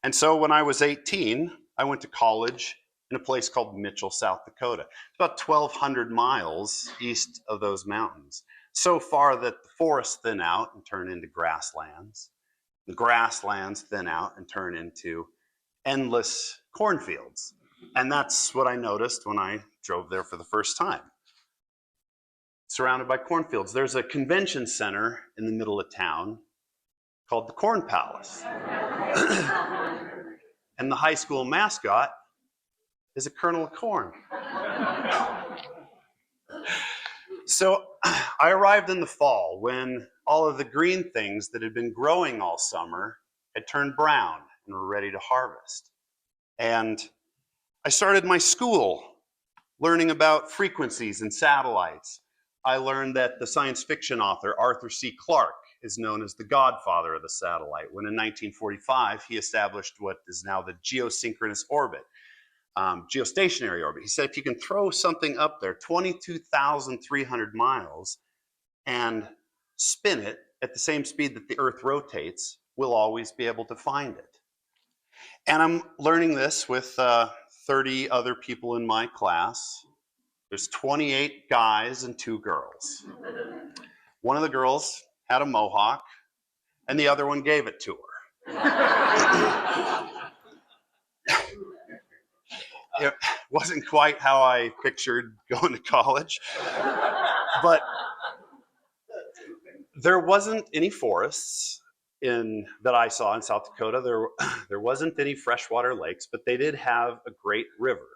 And so when I was 18, I went to college in a place called Mitchell, South Dakota. It's about 1,200 miles east of those mountains. So far that the forests thin out and turn into grasslands. The grasslands thin out and turn into endless cornfields. And that's what I noticed when I drove there for the first time. Surrounded by cornfields. There's a convention center in the middle of town called the Corn Palace. And the high school mascot is a kernel of corn. So I arrived in the fall when all of the green things that had been growing all summer had turned brown and were ready to harvest. And I started my school learning about frequencies and satellites. I learned that the science fiction author Arthur C. Clarke is known as the godfather of the satellite, when in 1945 he established what is now the geosynchronous orbit, geostationary orbit. He said if you can throw something up there 22,300 miles and spin it at the same speed that the Earth rotates, we'll always be able to find it. And I'm learning this with 30 other people in my class. There's 28 guys and 2 girls. One of the girls had a mohawk, and the other one gave it to her. It wasn't quite how I pictured going to college, but there wasn't any forests that I saw in South Dakota. There wasn't any freshwater lakes, but they did have a great river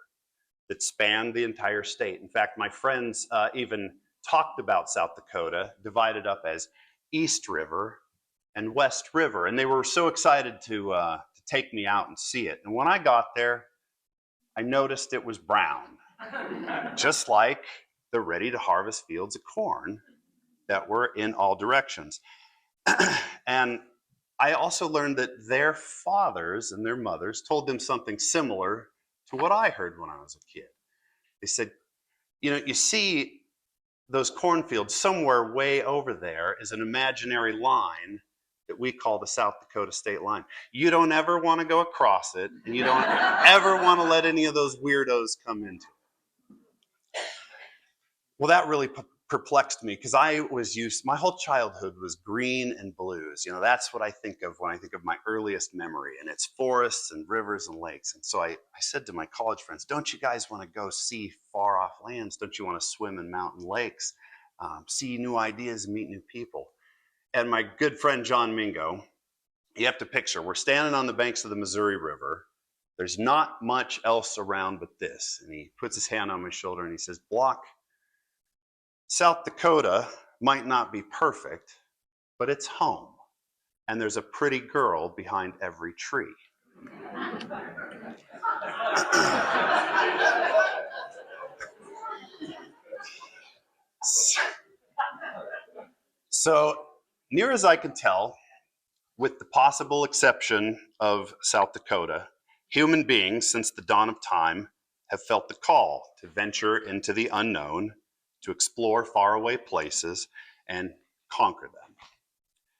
that spanned the entire state. In fact, my friends even talked about South Dakota divided up as East River and West River, and they were so excited to take me out and see it. And when I got there, I noticed it was brown, just like the ready-to-harvest fields of corn that were in all directions. And I also learned that their fathers and their mothers told them something similar to what I heard when I was a kid. They said, you know, you see those cornfields somewhere way over there is an imaginary line that we call the South Dakota state line. You don't ever want to go across it, and you don't ever want to let any of those weirdos come into it. Well, that really perplexed me because my whole childhood was green and blues. You know, that's what I think of when I think of my earliest memory, and it's forests and rivers and lakes. And so I said to my college friends, don't you guys want to go see far off lands? Don't you want to swim in mountain lakes, see new ideas, meet new people? And my good friend John Mingo, you have to picture, we're standing on the banks of the Missouri River. There's not much else around but this. And he puts his hand on my shoulder and he says, Block, South Dakota might not be perfect, but it's home. And there's a pretty girl behind every tree. So, near as I can tell, with the possible exception of South Dakota, human beings since the dawn of time have felt the call to venture into the unknown, to explore faraway places and conquer them.